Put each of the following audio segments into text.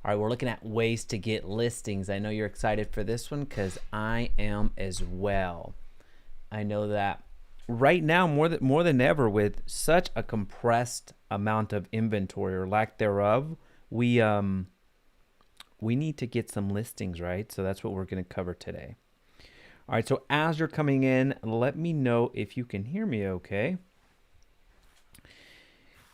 All right, we're looking at ways to get listings. I know you're excited for this one because I am as well. I know that right now, more than ever, with such a compressed amount of inventory or lack thereof, we need to get some listings, right? So that's what we're going to cover today. All right, so as you're coming in, let me know if you can hear me okay,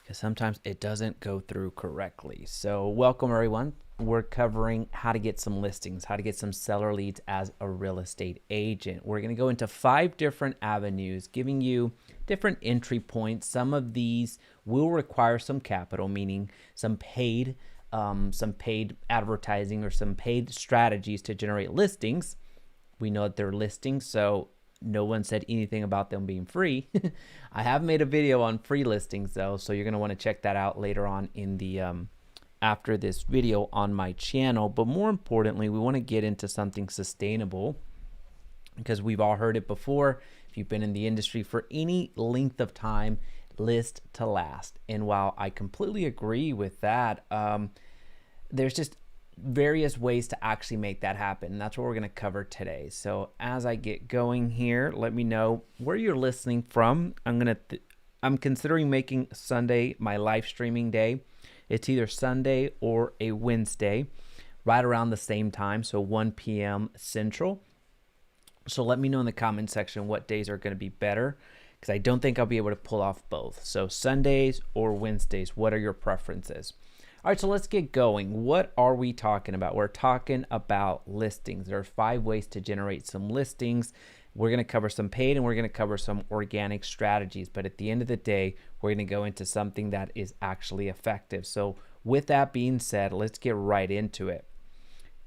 because sometimes it doesn't go through correctly. So welcome, everyone. We're covering how to get some listings, how to get some seller leads as a real estate agent. We're going to go into 5 different avenues, giving you different entry points. Some of these will require some capital, meaning some paid advertising or some paid strategies to generate listings. We know that they're listings, so no one said anything about them being free. I have made a video on free listings though, so you're going to want to check that out later on in the after this video on my channel. But more importantly, we want to get into something sustainable, because we've all heard it before. If you've been in the industry for any length of time, list to last. And while I completely agree with that, there's just various ways to actually make that happen. And that's what we're going to cover today. So as I get going here, let me know where you're listening from. I'm considering making Sunday my live streaming day. It's either Sunday or a Wednesday, right around the same time, so 1 p.m. Central. So let me know in the comment section what days are going to be better, because I don't think I'll be able to pull off both. So Sundays or Wednesdays, what are your preferences? All right, so let's get going. What are we talking about? We're talking about listings. There are 5 ways to generate some listings. We're going to cover some paid and we're going to cover some organic strategies. But at the end of the day, we're going to go into something that is actually effective. So with that being said, let's get right into it.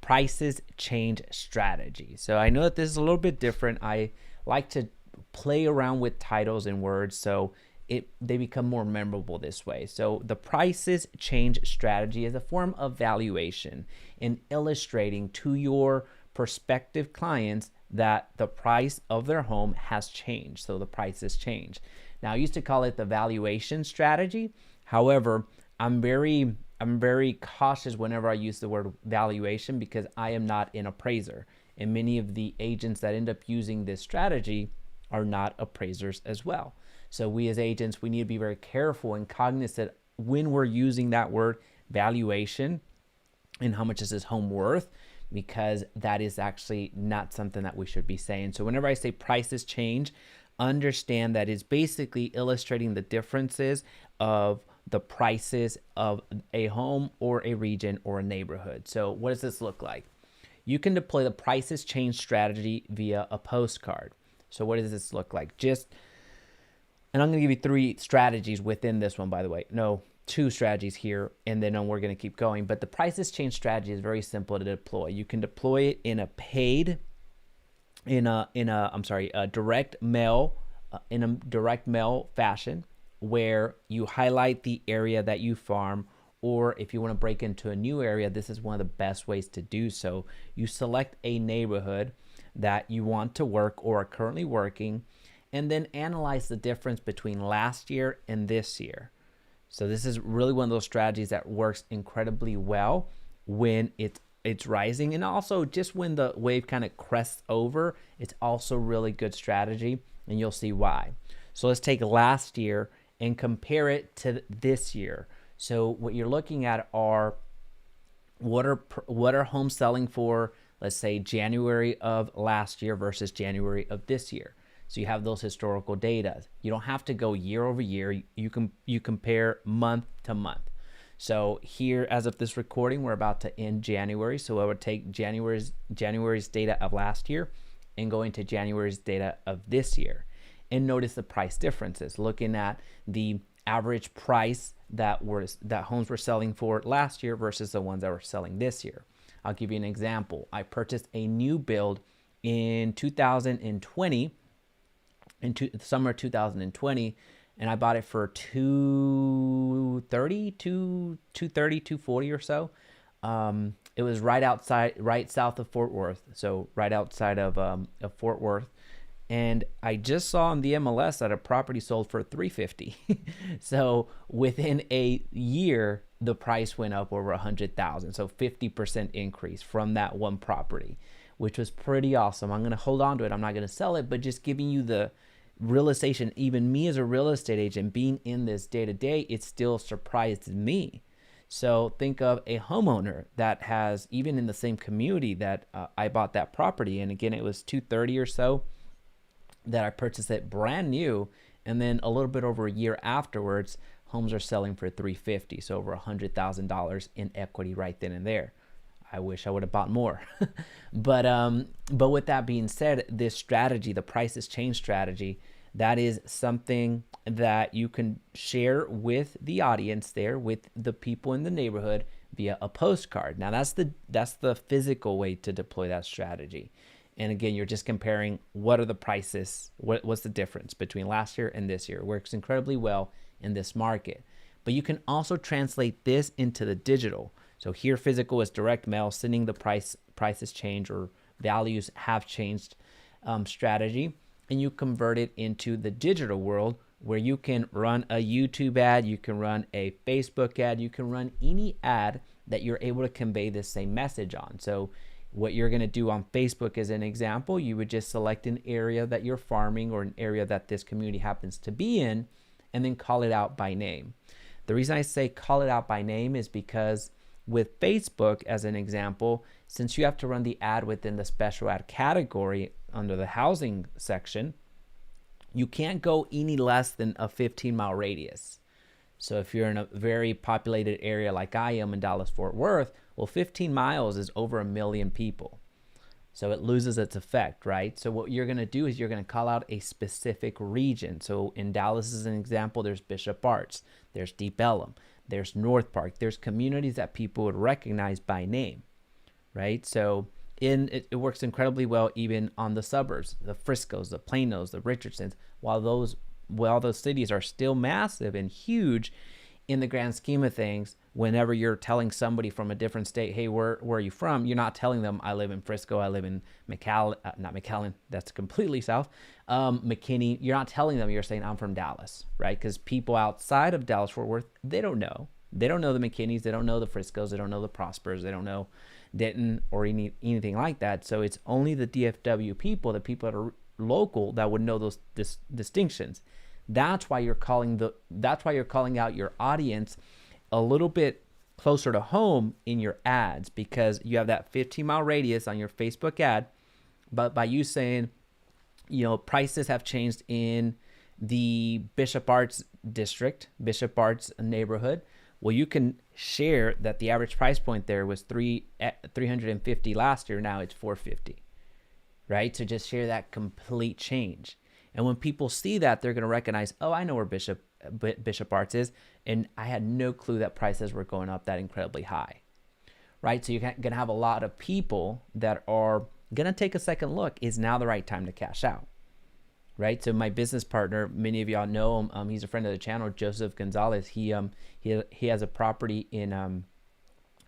Prices change strategy. So I know that this is a little bit different. I like to play around with titles and words so they become more memorable this way. So the prices change strategy is a form of valuation in illustrating to your prospective clients that the price of their home has changed. So the prices change. Now, I used to call it the valuation strategy. However, I'm very cautious whenever I use the word valuation, because I am not an appraiser. And many of the agents that end up using this strategy are not appraisers as well. So we as agents, we need to be very careful and cognizant when we're using that word valuation and how much is this home worth, because that is actually not something that we should be saying. So whenever I say prices change, understand that it's basically illustrating the differences of the prices of a home or a region or a neighborhood. So what does this look like? You can deploy the prices change strategy via a postcard. So what does this look like? And I'm going to give you 3 strategies within this one, by the way. No, 2 strategies here, and then we're going to keep going. But the prices change strategy is very simple to deploy. You can deploy it in a paid, in a direct mail fashion, where you highlight the area that you farm, or if you want to break into a new area, this is one of the best ways to do so. You select a neighborhood that you want to work or are currently working, and then analyze the difference between last year and this year. So this is really one of those strategies that works incredibly well when it's rising, and also just when the wave kind of crests over, it's also really good strategy, and you'll see why. So let's take last year and compare it to this year. So what you're looking at are what are homes selling for, let's say January of last year versus January of this year. So you have those historical data. You don't have to go year over year. You compare month to month. So here, as of this recording, we're about to end January. So I would take January's data of last year and go into January's data of this year. And notice the price differences. Looking at the average price that homes were selling for last year versus the ones that were selling this year. I'll give you an example. I purchased a new build in 2020. Summer 2020, and I bought it for $240 or so. It was right south of Fort Worth, so right outside of Fort Worth. And I just saw on the MLS that a property sold for $350. So within a year, the price went up over 100,000. So 50% increase from that one property, which was pretty awesome. I'm going to hold on to it. I'm not going to sell it, but just giving you the realization. Even me as a real estate agent being in this day to day, it still surprised me. So think of a homeowner that has, even in the same community that I bought that property. And again, it was 230 or so that I purchased it brand new. And then a little bit over a year afterwards, homes are selling for 350. So over $100,000 in equity right then and there. I wish I would have bought more. But with that being said, this strategy, the prices change strategy, that is something that you can share with the audience there, with the people in the neighborhood via a postcard. Now that's the physical way to deploy that strategy. And again, you're just comparing what are the prices, what's the difference between last year and this year. It works incredibly well in this market. But you can also translate this into the digital. So here physical is direct mail, sending the prices change or values have changed strategy. And you convert it into the digital world where you can run a YouTube ad, you can run a Facebook ad, you can run any ad that you're able to convey the same message on. So what you're going to do on Facebook as an example, you would just select an area that you're farming or an area that this community happens to be in, and then call it out by name. The reason I say call it out by name is because with Facebook, as an example, since you have to run the ad within the special ad category under the housing section, you can't go any less than a 15-mile radius. So if you're in a very populated area like I am in Dallas-Fort Worth, well, 15 miles is over 1 million people. So it loses its effect, right? So what you're going to do is you're going to call out a specific region. So in Dallas, as an example, there's Bishop Arts, there's Deep Ellum, there's North Park, there's communities that people would recognize by name, right? So it works incredibly well even on the suburbs, the Friscos, the Planos, the Richardsons. While those cities are still massive and huge in the grand scheme of things, whenever you're telling somebody from a different state, hey, where are you from? You're not telling them I live in Frisco, I live in not McAllen, that's completely south, McKinney. You're not telling them, you're saying I'm from Dallas, right? Because people outside of Dallas-Fort Worth, they don't know. They don't know the McKinneys, they don't know the Friscos, they don't know the Prospers, they don't know Denton or anything like that. So it's only the DFW people, the people that are local, that would know those distinctions. That's why you're calling out your audience a little bit closer to home in your ads, because you have that 15-mile radius on your Facebook ad. But by you saying, prices have changed in the Bishop Arts district, Bishop Arts neighborhood, well, you can share that the average price point there was $350 last year. Now it's $450, right? So just share that complete change. And when people see that, they're going to recognize, oh, I know where Bishop Arts is, and I had no clue that prices were going up that incredibly high, right? So you're going to have a lot of people that are going to take a second look. Is now the right time to cash out, right? So my business partner, many of y'all know him. He's a friend of the channel, Joseph Gonzalez. He has a property in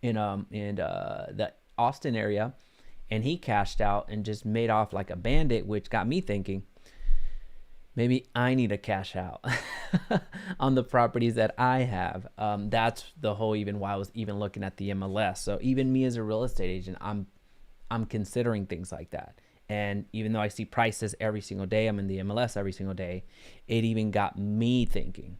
the Austin area, and he cashed out and just made off like a bandit, which got me thinking, maybe I need to cash out on the properties that I have. That's the whole even why I was even looking at the MLS. So even me as a real estate agent, I'm considering things like that. And even though I see prices every single day, I'm in the MLS every single day, it even got me thinking,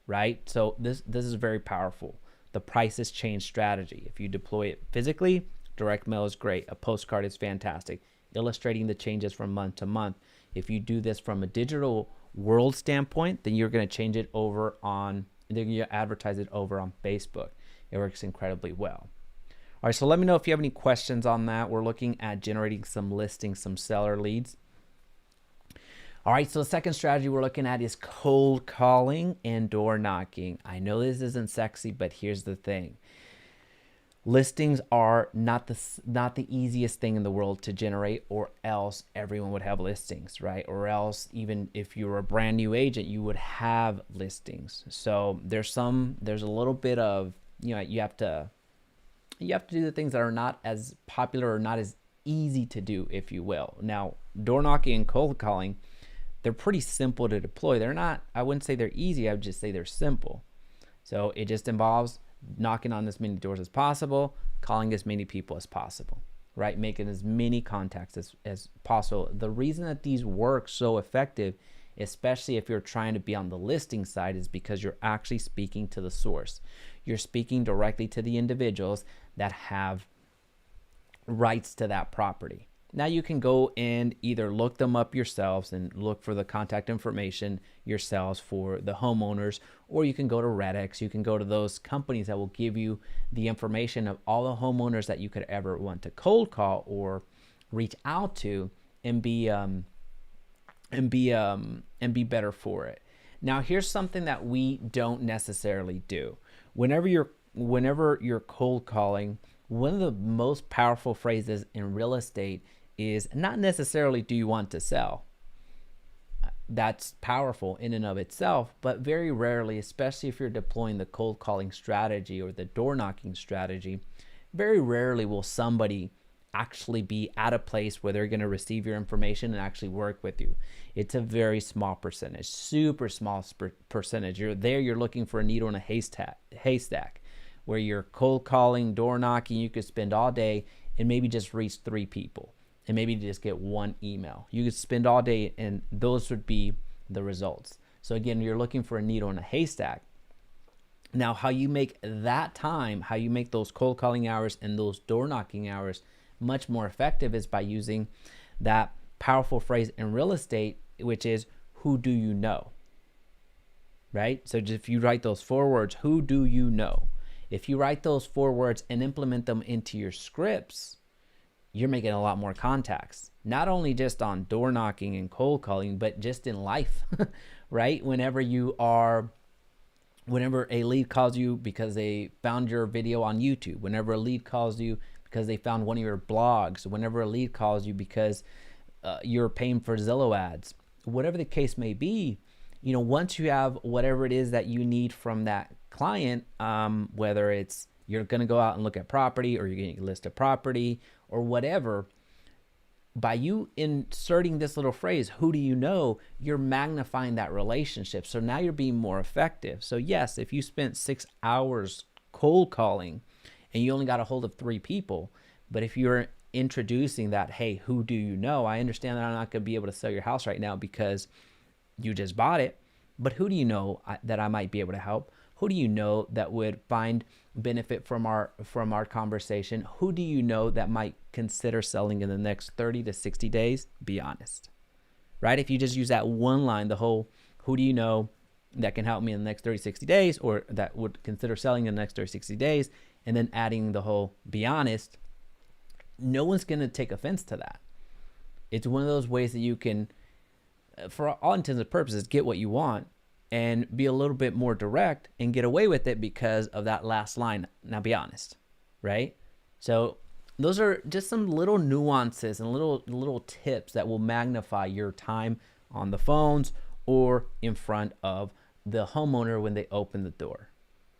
right? So this is very powerful. The prices change strategy. If you deploy it physically, direct mail is great. A postcard is fantastic, illustrating the changes from month to month. If you do this from a digital world standpoint, then you're going to change it over on, then you advertise it over on Facebook. It works incredibly well. All right, so let me know if you have any questions on that. We're looking at generating some listings, some seller leads. All right, so the second strategy we're looking at is cold calling and door knocking. I know this isn't sexy, but here's the thing. Listings are not the easiest thing in the world to generate, or else everyone would have listings, right? Or else even if you're a brand new agent, you would have listings. So there's a little bit of, you have to do the things that are not as popular or not as easy to do, if you will. Now, door knocking and cold calling, they're pretty simple to deploy. They're not, I wouldn't say they're easy, I would just say they're simple. So it just involves knocking on as many doors as possible, calling as many people as possible, right? Making as many contacts as possible. The reason that these work so effective, especially if you're trying to be on the listing side, is because you're actually speaking to the source. You're speaking directly to the individuals that have rights to that property. Now you can go and either look them up yourselves and look for the contact information yourselves for the homeowners, or you can go to Redex. You can go to those companies that will give you the information of all the homeowners that you could ever want to cold call or reach out to, and be better for it. Now here's something that we don't necessarily do. Whenever you're cold calling, one of the most powerful phrases in real estate is not necessarily do you want to sell. That's powerful in and of itself, but very rarely, especially if you're deploying the cold calling strategy or the door knocking strategy, very rarely will somebody actually be at a place where they're going to receive your information and actually work with you. It's a very small percentage, super small percentage. You're looking for a needle in a haystack, where you're cold calling, door knocking. You could spend all day and maybe just reach 3 people and maybe just get 1 email. You could spend all day and those would be the results. So again, you're looking for a needle in a haystack. Now, how you make that time, how you make those cold calling hours and those door knocking hours much more effective, is by using that powerful phrase in real estate, which is, who do you know? Right? So if you write those 4 words, who do you know? If you write those 4 words and implement them into your scripts, you're making a lot more contacts, not only just on door knocking and cold calling, but just in life, right? Whenever a lead calls you because they found your video on YouTube, whenever a lead calls you because they found one of your blogs, whenever a lead calls you because you're paying for Zillow ads, whatever the case may be, once you have whatever it is that you need from that client, whether it's you're going to go out and look at property, or you're going to list a property, or whatever, by you inserting this little phrase, who do you know, you're magnifying that relationship. So now you're being more effective. So yes, if you spent 6 hours cold calling and you only got a hold of 3 people, but if you're introducing that, hey, who do you know? I understand that I'm not going to be able to sell your house right now because you just bought it, but who do you know that I might be able to help? Who do you know that would find benefit from our conversation? Who do you know that might consider selling in the next 30 to 60 days? Be honest, right? If you just use that one line, the whole, who do you know that can help me in the next 30, 60 days, or that would consider selling in the next 30, 60 days, and then adding the whole, be honest, no one's going to take offense to that. It's one of those ways that you can, for all intents and purposes, get what you want and be a little bit more direct and get away with it because of that last line. Now be honest, right? So those are just some little nuances and little tips that will magnify your time on the phones or in front of the homeowner when they open the door,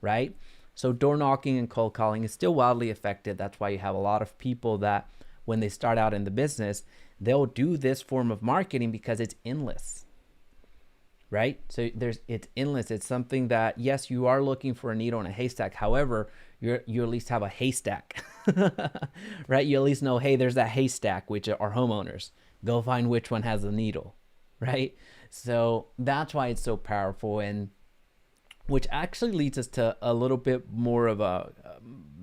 right? So door knocking and cold calling is still wildly effective. That's why you have a lot of people that when they start out in the business, they'll do this form of marketing because it's endless. Right? So it's endless. It's something that, yes, you are looking for a needle in a haystack. However, you at least have a haystack, right? You at least know, hey, there's that haystack, which are homeowners. Go find which one has the needle, right? So that's why it's so powerful, and which actually leads us to a little bit more of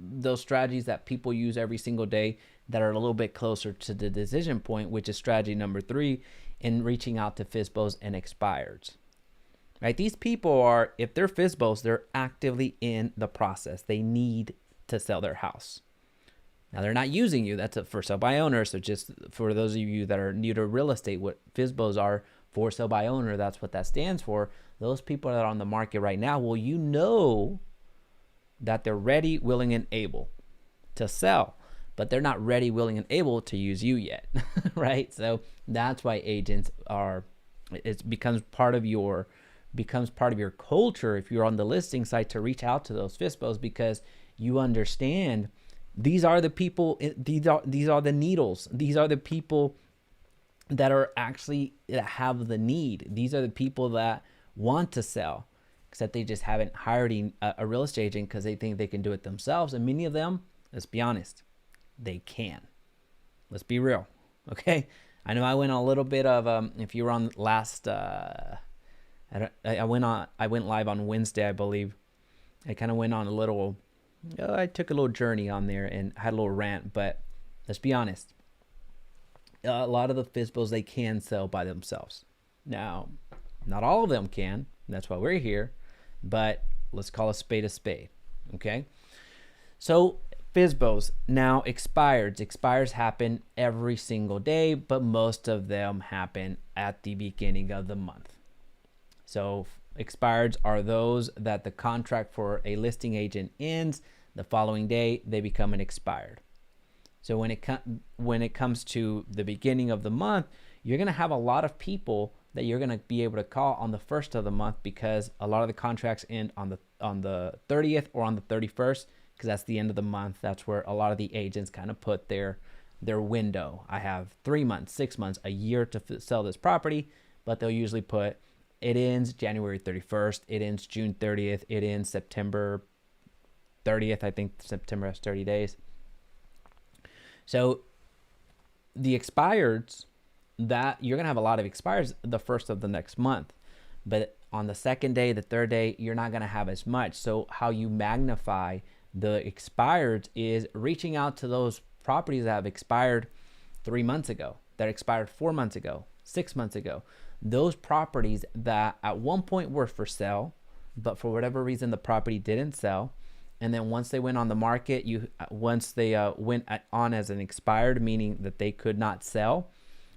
those strategies that people use every single day that are a little bit closer to the decision point, which is strategy number 3 in reaching out to FSBOs and expireds. Right? These people are, if they're FSBOs, they're actively in the process. They need to sell their house. Now they're not using you. That's a for sale by owner. So just for those of you that are new to real estate, what FSBOs are, for sale by owner, that's what that stands for. Those people that are on the market right now, well, you know that they're ready, willing, and able to sell, but they're not ready, willing, and able to use you yet, right? So that's why agents are, it becomes part of your culture if you're on the listing site to reach out to those FSBOs, because you understand these are the people, these are the needles. These are the people that are actually, that have the need. These are the people that want to sell. except they just haven't hired a real estate agent because they think they can do it themselves. And many of them, let's be honest, they can. Let's be real, okay? I know I went on a little bit of if you were on last I went live on Wednesday, I believe. I kind of went on a little I took a little journey on there and had a little rant, but let's be honest. A lot of the FSBOs, they can sell by themselves. Now, not all of them can. That's why we're here, but let's call a spade, okay? So FSBOs, now expires happen every single day, but most of them happen at the beginning of the month. So expireds are those that the contract for a listing agent ends the following day, they become an expired. So when it comes to the beginning of the month, you're going to have a lot of people that you're going to be able to call on the first of the month, because a lot of the contracts end on the 30th or on the 31st, because that's the end of the month. That's where a lot of the agents kind of put their window. I have 3 months, 6 months, a year to sell this property, but they'll usually put it ends January 31st, it ends June 30th, it ends September 30th. I think September has 30 days. So the expireds, that you're going to have a lot of expires the first of the next month, but on the second day, the third day, you're not going to have as much. So how you magnify the expireds is reaching out to those properties that have expired 3 months ago, that expired 4 months ago, 6 months ago. Those properties that at one point were for sale, but for whatever reason the property didn't sell, and then once they went on the market, once they went on as an expired, meaning that they could not sell,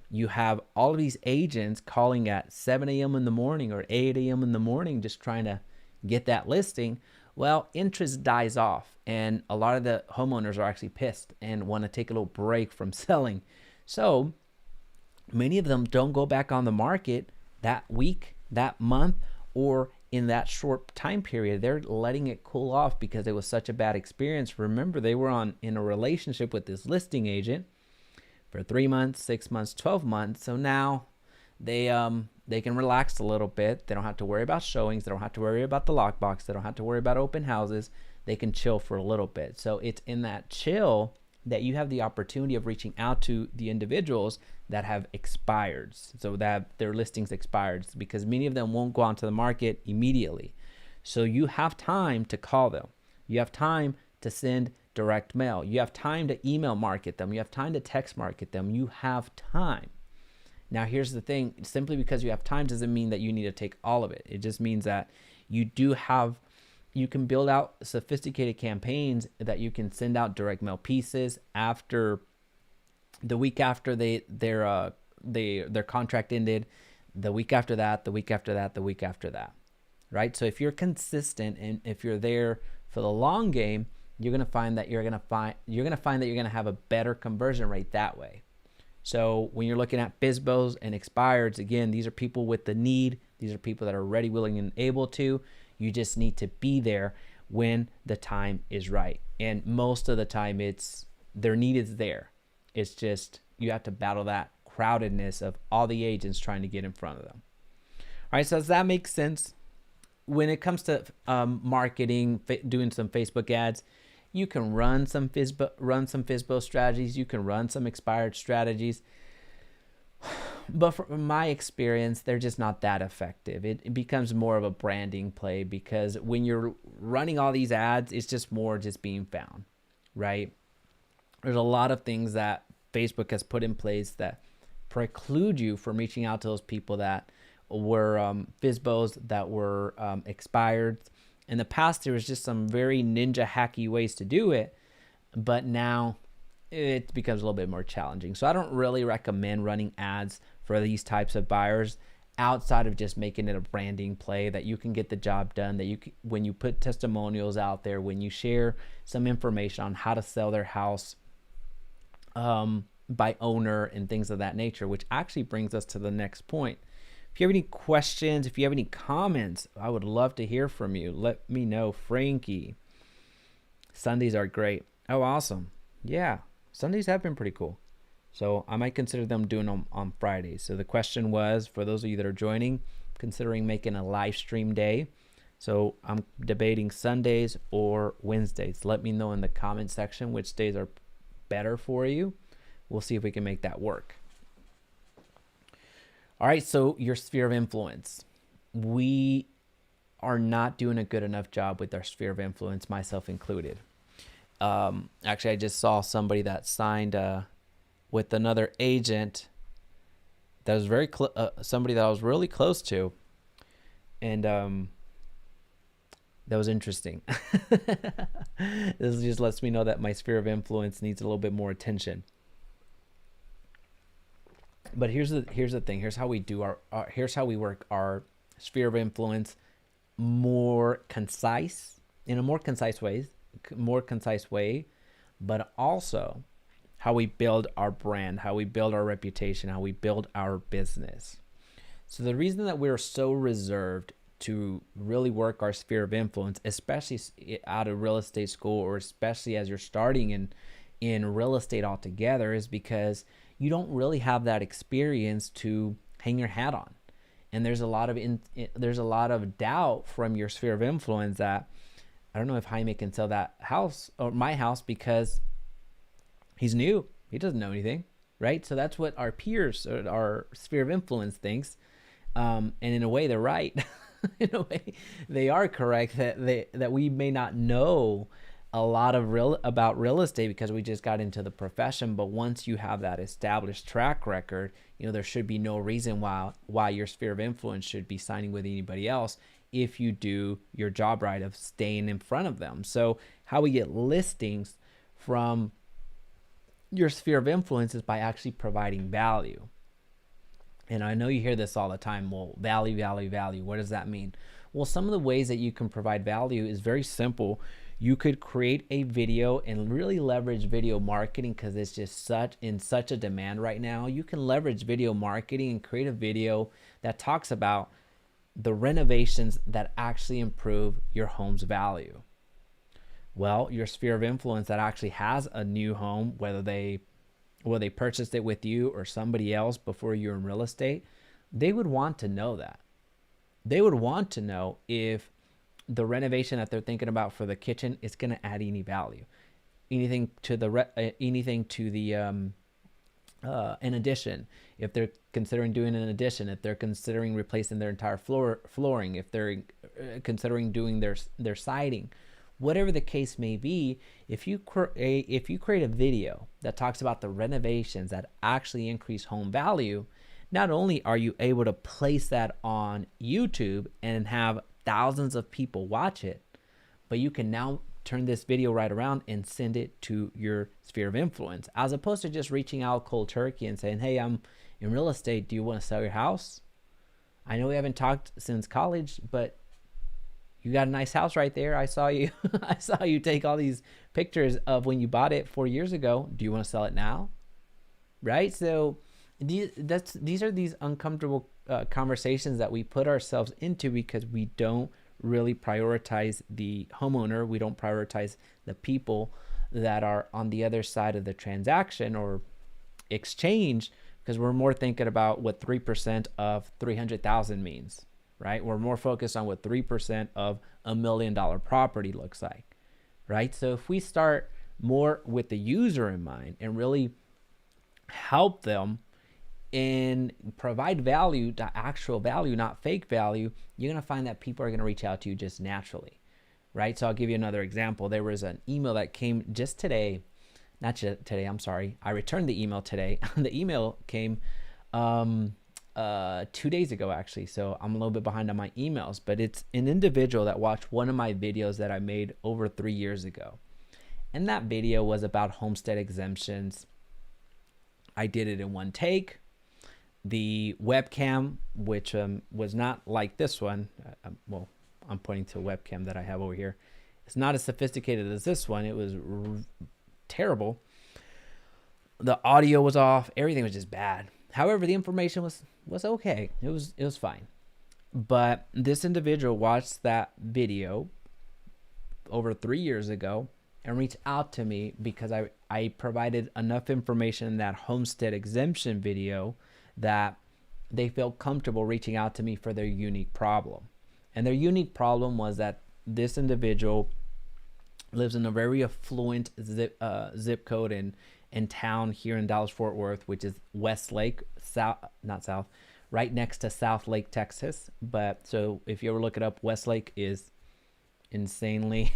you have all of these agents calling at 7 a.m. in the morning or 8 a.m. in the morning just trying to get that listing. Well, interest dies off, and a lot of the homeowners are actually pissed and want to take a little break from selling. So many of them don't go back on the market that week, that month, or in that short time period. They're letting it cool off because it was such a bad experience. Remember, they were in a relationship with this listing agent for 3 months, 6 months, 12 months. So now they can relax a little bit. They don't have to worry about showings. They don't have to worry about the lockbox. They don't have to worry about open houses. They can chill for a little bit. So it's in that chill that you have the opportunity of reaching out to the individuals that have expired, so that their listings expired, because many of them won't go onto the market immediately. So you have time to call them. You have time to send direct mail. You have time to email market them. You have time to text market them. You have time. Now, here's the thing. Simply because you have time doesn't mean that you need to take all of it. It just means that you can build out sophisticated campaigns that you can send out direct mail pieces after the week after their contract ended, the week after that, the week after that, the week after that, right? So if you're consistent and if you're there for the long game, you're gonna find that you're gonna have a better conversion rate that way. So when you're looking at FSBOs and expireds, again, these are people with the need. These are people that are ready, willing, and able to. You just need to be there when the time is right. And most of the time their need is there. It's just you have to battle that crowdedness of all the agents trying to get in front of them. All right, so does that make sense? When it comes to marketing, doing some Facebook ads, you can run some FSBO strategies. You can run some expired strategies. But from my experience, they're just not that effective. It becomes more of a branding play, because when you're running all these ads, it's just more just being found, right? There's a lot of things that Facebook has put in place that preclude you from reaching out to those people that were FSBOs, that were expired. In the past, there was just some very ninja hacky ways to do it, but now it becomes a little bit more challenging. So I don't really recommend running ads for these types of buyers outside of just making it a branding play that you can get the job done, that you can, when you put testimonials out there, when you share some information on how to sell their house by owner and things of that nature, which actually brings us to the next point. If you have any questions, if you have any comments, I would love to hear from you. Let me know. Frankie, Sundays are great. Oh, awesome. Yeah, Sundays have been pretty cool. So I might consider them doing them on Fridays. So the question was, for those of you that are joining, considering making a live stream day. So I'm debating Sundays or Wednesdays. Let me know in the comment section which days are better for you. We'll see if we can make that work. All right, so your sphere of influence. We are not doing a good enough job with our sphere of influence, myself included. Actually, I just saw somebody that signed with another agent that was very somebody that I was really close to, and that was interesting. This just lets me know that my sphere of influence needs a little bit more attention. But here's the thing. Here's how we do here's how we work our sphere of influence more concise, in a more concise way, but also how we build our brand, how we build our reputation, how we build our business. So the reason that we're so reserved to really work our sphere of influence, especially out of real estate school, or especially as you're starting in real estate altogether, is because you don't really have that experience to hang your hat on. And there's a lot of doubt from your sphere of influence that, I don't know if Jaime can sell that house or my house because he's new. He doesn't know anything, right? So that's what our peers or our sphere of influence thinks. And in a way, they're right. In a way, they are correct that we may not know a lot of about real estate because we just got into the profession. But once you have that established track record, there should be no reason why your sphere of influence should be signing with anybody else if you do your job right of staying in front of them. So how we get listings from your sphere of influence is by actually providing value. And I know you hear this all the time. Well, value. What does that mean? Well, some of the ways that you can provide value is very simple. You could create a video and really leverage video marketing because it's just such a demand right now. You can leverage video marketing and create a video that talks about the renovations that actually improve your home's value. Well, your sphere of influence that actually has a new home, whether they purchased it with you or somebody else before you're in real estate, they would want to know that. They would want to know if the renovation that they're thinking about for the kitchen is going to add any value, anything to the an addition. If they're considering doing an addition, if they're considering replacing their entire flooring, if they're considering doing their siding, whatever the case may be, if you create a video that talks about the renovations that actually increase home value, not only are you able to place that on YouTube and have thousands of people watch it, but you can now turn this video right around and send it to your sphere of influence, as opposed to just reaching out cold turkey and saying, hey, I'm in real estate. Do you want to sell your house? I know we haven't talked since college, but you got a nice house right there. I saw you take all these pictures of when you bought it 4 years ago. Do you want to sell it now? Right? So these are these uncomfortable conversations that we put ourselves into because we don't really prioritize the homeowner. We don't prioritize the people that are on the other side of the transaction or exchange, because we're more thinking about what 3% of 300,000 means, right? We're more focused on what 3% of $1 million property looks like, right? So if we start more with the user in mind and really help them and provide value, to actual value, not fake value, you're going to find that people are going to reach out to you just naturally, right? So I'll give you another example. There was an email that came just today, I'm sorry. I returned the email today. The email came 2 days ago, actually. So I'm a little bit behind on my emails, but it's an individual that watched one of my videos that I made over 3 years ago. And that video was about homestead exemptions. I did it in one take. The webcam, which was not like this one, well, I'm pointing to a webcam that I have over here. It's not as sophisticated as this one. It was terrible. The audio was off. Everything was just bad. However, the information was okay. It was fine. But this individual watched that video over 3 years ago and reached out to me because I provided enough information in that homestead exemption video that they felt comfortable reaching out to me for their unique problem. And their unique problem was that this individual lives in a very affluent zip code in town here in Dallas Fort Worth, which is Westlake, right next to South Lake, Texas. But so if you ever look it up, Westlake is insanely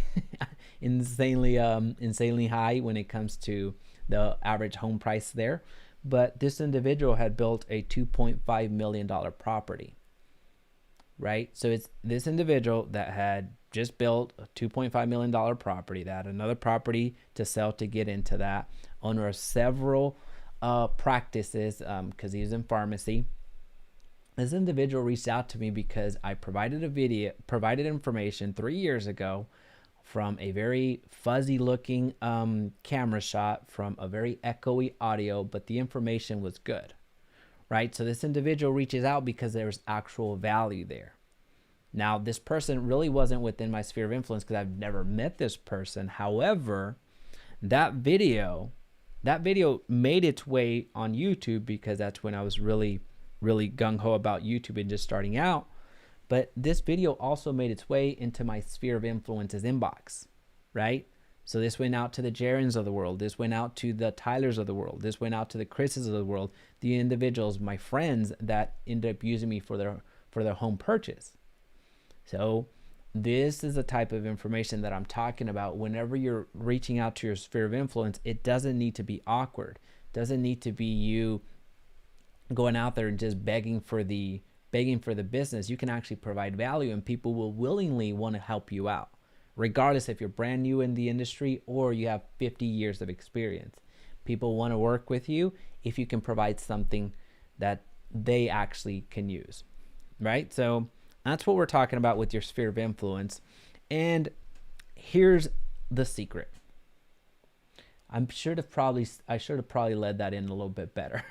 insanely high when it comes to the average home price there. But this individual had built a $2.5 million property, right? So it's this individual that had just built a $2.5 million property, that had another property to sell to get into that, owner of several practices, because he's in pharmacy. This individual reached out to me because I provided information 3 years ago from a very fuzzy looking camera shot from a very echoey audio, but the information was good, right? So this individual reaches out because there's actual value there. Now, this person really wasn't within my sphere of influence because I've never met this person. However, that video made its way on YouTube because that's when I was really gung-ho about YouTube and just starting out. But this video also made its way into my sphere of influence's inbox, right? So this went out to the Jarens of the world. This went out to the Tylers of the world. This went out to the Chris's of the world, the individuals, my friends that ended up using me for their home purchase. So this is the type of information that I'm talking about. Whenever you're reaching out to your sphere of influence, it doesn't need to be awkward. It doesn't need to be you going out there and just begging for the business. You can actually provide value, and people will willingly want to help you out, regardless if you're brand new in the industry or you have 50 years of experience. People want to work with you if you can provide something that they actually can use, right? So that's what we're talking about with your sphere of influence. And here's the secret. I should have probably led that in a little bit better.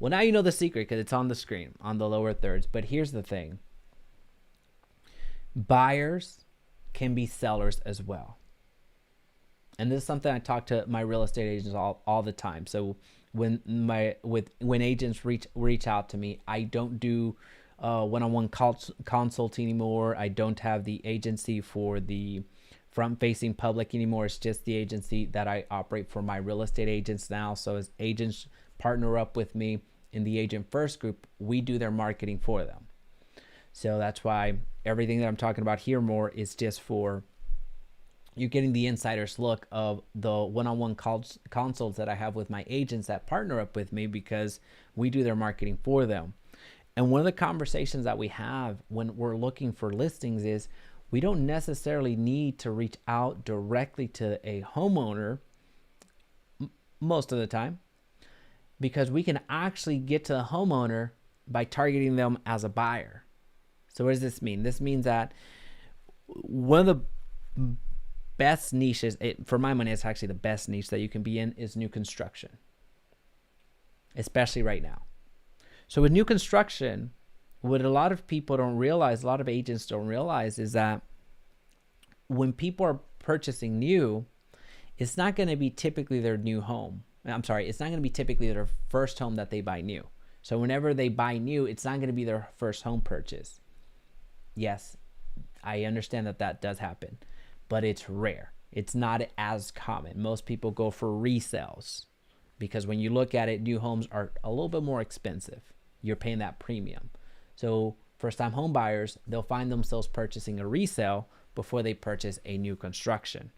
Well, now you know the secret because it's on the screen on the lower thirds. But here's the thing. Buyers can be sellers as well. And this is something I talk to my real estate agents all the time. So when agents reach out to me, I don't do one-on-one consulting anymore. I don't have the agency for the front-facing public anymore. It's just the agency that I operate for my real estate agents now. So as agents partner up with me in the Agent First group, we do their marketing for them. So that's why everything that I'm talking about here more is just for you getting the insider's look of the one-on-one consults that I have with my agents that partner up with me because we do their marketing for them. And one of the conversations that we have when we're looking for listings is we don't necessarily need to reach out directly to a homeowner most of the time, because we can actually get to the homeowner by targeting them as a buyer. So what does this mean? This means that one of the best niches, for my money, it's actually the best niche that you can be in, is new construction, especially right now. So with new construction, what a lot of people don't realize, a lot of agents don't realize, is that when people are purchasing new, it's not going to be typically their new home. It's not going to be typically their first home that they buy new. So whenever they buy new, it's not going to be their first home purchase. Yes, I understand that does happen, but it's rare. It's not as common. Most people go for resales because when you look at it, new homes are a little bit more expensive. You're paying that premium. So first-time home buyers, they'll find themselves purchasing a resale before they purchase a new construction,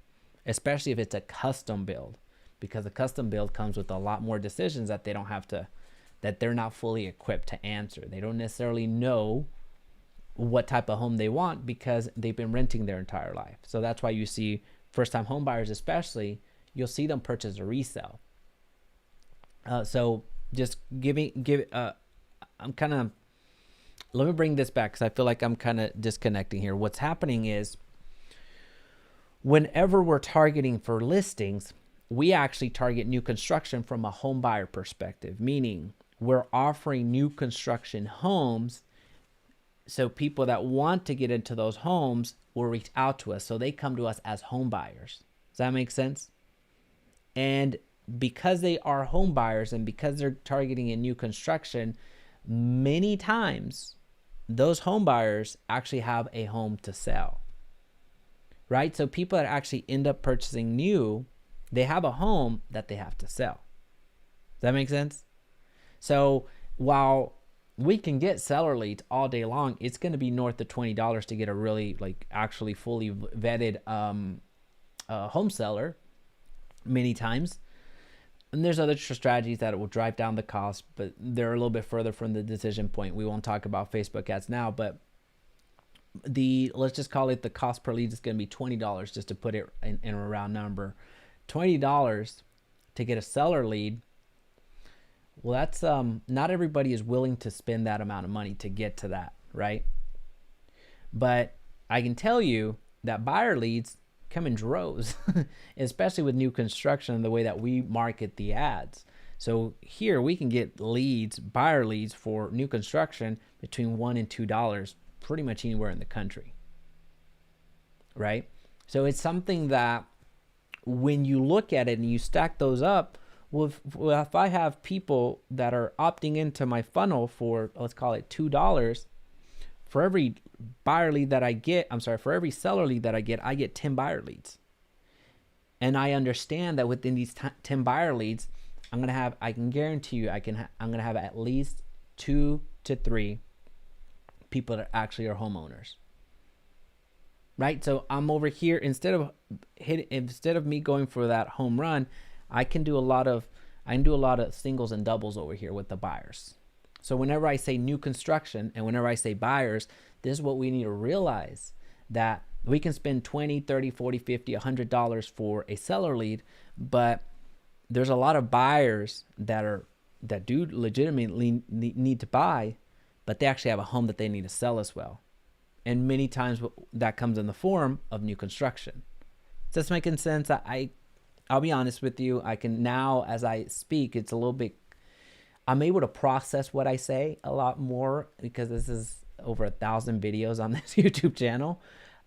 especially if it's a custom build, because a custom build comes with a lot more decisions that they're not fully equipped to answer. They don't necessarily know what type of home they want because they've been renting their entire life. So that's why you see first-time home buyers, especially, you'll see them purchase a resale. So just let me bring this back because I feel like I'm kind of disconnecting here. What's happening is whenever we're targeting for listings, we actually target new construction from a home buyer perspective, meaning we're offering new construction homes. So people that want to get into those homes will reach out to us. So they come to us as home buyers. Does that make sense? And because they are home buyers and because they're targeting a new construction, many times those home buyers actually have a home to sell, right? So people that actually end up purchasing new, they have a home that they have to sell. Does that make sense? So while we can get seller leads all day long, it's going to be north of $20 to get a really like actually fully vetted home seller many times. And there's other strategies that will drive down the cost, but they're a little bit further from the decision point. We won't talk about Facebook ads now, but let's just call it the cost per lead is going to be $20 just to put it in a round number. $20 to get a seller lead. Well, that's not everybody is willing to spend that amount of money to get to that, right? But I can tell you that buyer leads come in droves, especially with new construction, the way that we market the ads. So here we can get leads, buyer leads for new construction between $1 and $2 pretty much anywhere in the country, right? So it's something that when you look at it and you stack those up, well, if I have people that are opting into my funnel for, let's call it $2, for every buyer lead that I get, for every seller lead that I get 10 buyer leads. And I understand that within these 10 buyer leads, I can guarantee you, I'm going to have at least 2 to 3 people that actually are homeowners. Right? So I'm over here, instead of me going for that home run, I can do a lot of singles and doubles over here with the buyers. So whenever I say new construction and whenever I say buyers, this is what we need to realize, that we can spend $20, $30, $40, $50, $100 for a seller lead, but there's a lot of buyers that do legitimately need to buy, but they actually have a home that they need to sell as well. And many times that comes in the form of new construction. Is this making sense? I'll be honest with you. I can now, as I speak, it's a little bit, I'm able to process what I say a lot more because this is over 1,000 videos on this YouTube channel.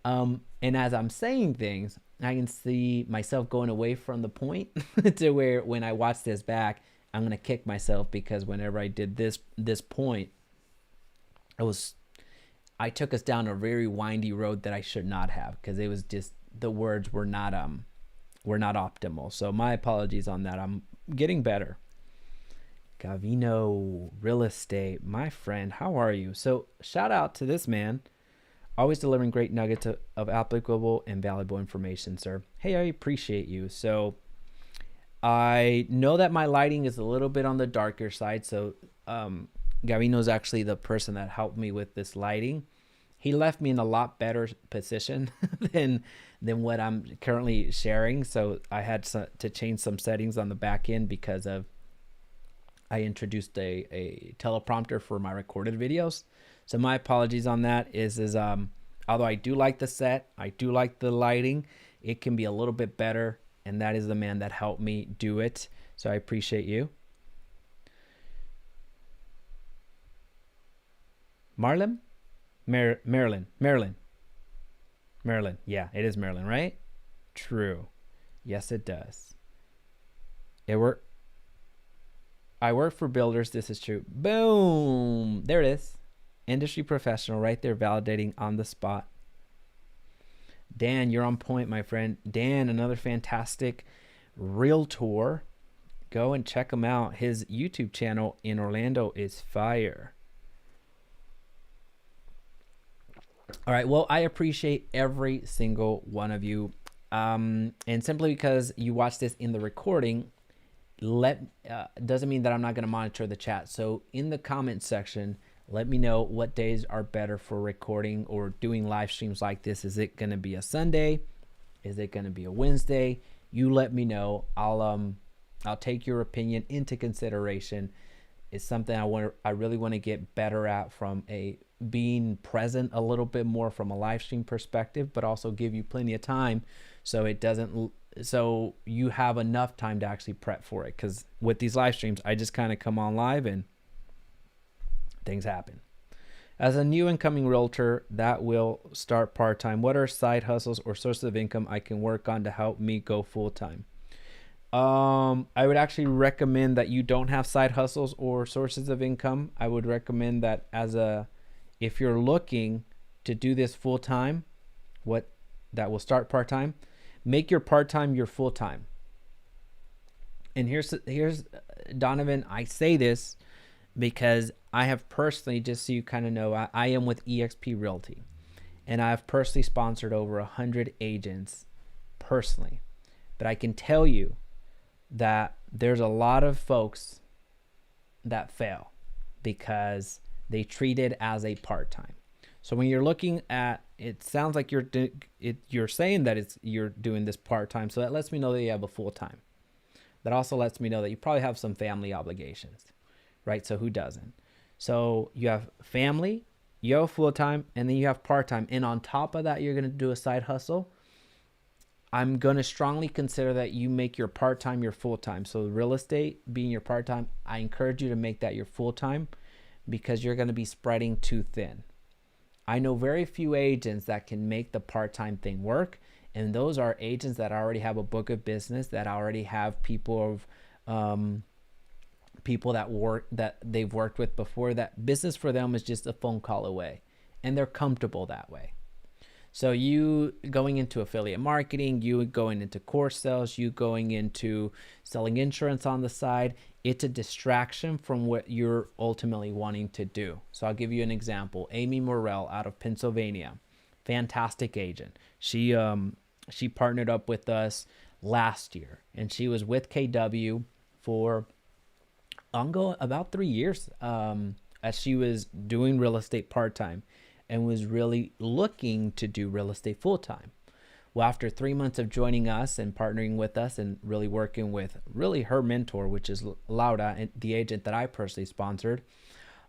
And as I'm saying things, I can see myself going away from the point to where when I watch this back, I'm going to kick myself because whenever I did this point, I took us down a very windy road that I should not have, because it was just, the words were not optimal. So my apologies on that. I'm getting better. Gavino Real Estate, my friend, how are you? So shout out to this man, always delivering great nuggets of applicable and valuable information, sir. Hey, I appreciate you. So I know that my lighting is a little bit on the darker side. So Gavino is actually the person that helped me with this lighting. He left me in a lot better position than what I'm currently sharing. So I had to change some settings on the back end because I introduced a teleprompter for my recorded videos. So my apologies on that. Although I do like the set, I do like the lighting, it can be a little bit better, and that is the man that helped me do it. So I appreciate you. Maryland. Yeah, it is Maryland, right? True. Yes, it does. I work for builders. This is true. Boom. There it is. Industry professional right there, validating on the spot. Dan, you're on point, my friend. Dan, another fantastic realtor. Go and check him out. His YouTube channel in Orlando is fire. All right. Well, I appreciate every single one of you. And simply because you watch this in the recording, doesn't mean that I'm not going to monitor the chat. So in the comment section, let me know what days are better for recording or doing live streams like this. Is it going to be a Sunday? Is it going to be a Wednesday? You let me know. I'll take your opinion into consideration. It's something I really want to get better at, from being present a little bit more from a live stream perspective, but also give you plenty of time so you have enough time to actually prep for it. Because with these live streams, I just kind of come on live and things happen. As a new incoming realtor that will start part-time, what are side hustles or sources of income I can work on to help me go full-time? I would actually recommend that you don't have side hustles or sources of income. I would recommend that if you're looking to do this full time, what that will start part time, make your part time your full time. And here's Donovan, I say this because I have personally, just so you kind of know, I am with eXp Realty, and I have personally sponsored over 100 agents personally. But I can tell you that there's a lot of folks that fail because they treat it as a part-time. So when you're looking at, it sounds like you're saying that you're doing this part-time. So that lets me know that you have a full-time. That also lets me know that you probably have some family obligations, right? So who doesn't? So you have family, you have full-time, and then you have part-time. And on top of that, you're going to do a side hustle. I'm going to strongly consider that you make your part-time your full-time. So real estate being your part-time, I encourage you to make that your full-time because you're going to be spreading too thin. I know very few agents that can make the part-time thing work. And those are agents that already have a book of business, that already have people that they've worked with before. That business for them is just a phone call away, and they're comfortable that way. So you going into affiliate marketing, you going into course sales, you going into selling insurance on the side, it's a distraction from what you're ultimately wanting to do. So I'll give you an example. Amy Morrell out of Pennsylvania, fantastic agent. She partnered up with us last year, and she was with KW for about 3 years as she was doing real estate part-time and was really looking to do real estate full-time. Well, after 3 months of joining us and partnering with us and really working with really her mentor, which is Laura, the agent that I personally sponsored,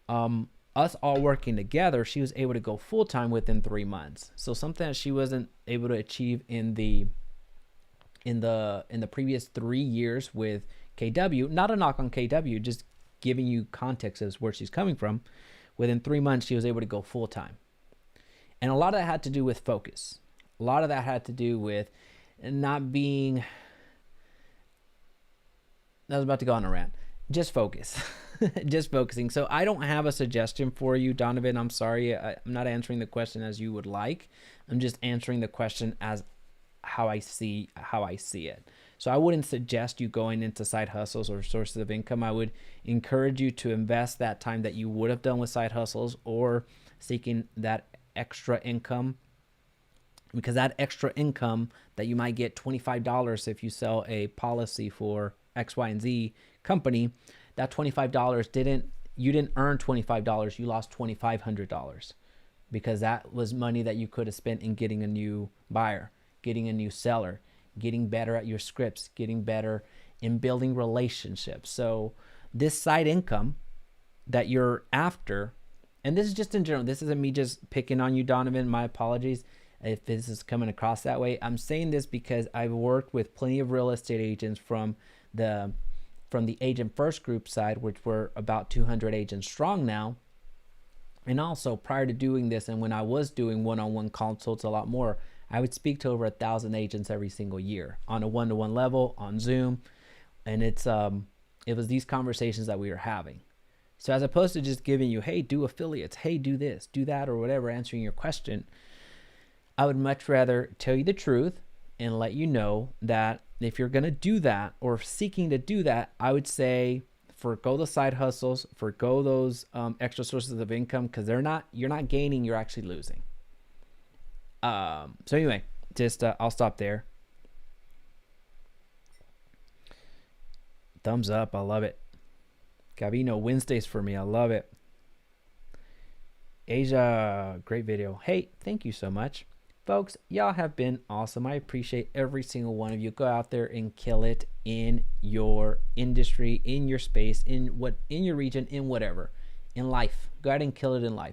us all working together, she was able to go full-time within 3 months. So something that she wasn't able to achieve in the previous 3 years with KW, not a knock on KW, just giving you context as where she's coming from. Within 3 months, she was able to go full-time. And a lot of that had to do with focus. A lot of that had to do with not being, I was about to go on a rant, just focus. Just focusing. So I don't have a suggestion for you, Donovan. I'm sorry. I'm not answering the question as you would like. I'm just answering the question as how I see it. So I wouldn't suggest you going into side hustles or sources of income. I would encourage you to invest that time that you would have done with side hustles or seeking that extra income, because that extra income that you might get $25 if you sell a policy for X, Y, and Z company, that $25 you didn't earn $25, you lost $2,500 because that was money that you could have spent in getting a new buyer, getting a new seller, getting better at your scripts, getting better in building relationships. So this side income that you're after, and this is just in general, this isn't me just picking on you, Donovan, my apologies if this is coming across that way. I'm saying this because I've worked with plenty of real estate agents from the agent first group side, which we're about 200 agents strong now. And also prior to doing this, and when I was doing one-on-one consults a lot more, I would speak to over 1,000 agents every single year on a one-to-one level on Zoom. And it was these conversations that we were having. So as opposed to just giving you, hey, do affiliates, hey, do this, do that, or whatever, answering your question, I would much rather tell you the truth and let you know that if you're going to do that or seeking to do that, I would say forgo the side hustles, forgo those extra sources of income, because you're not gaining, you're actually losing. So anyway, just I'll stop there. Thumbs up. I love it. Gavino Wednesdays for me. I love it. Asia, great video. Hey, thank you so much. Folks, y'all have been awesome. I appreciate every single one of you. Go out there and kill it in your industry, in your space, in your region, in whatever. In life. Go out and kill it in life.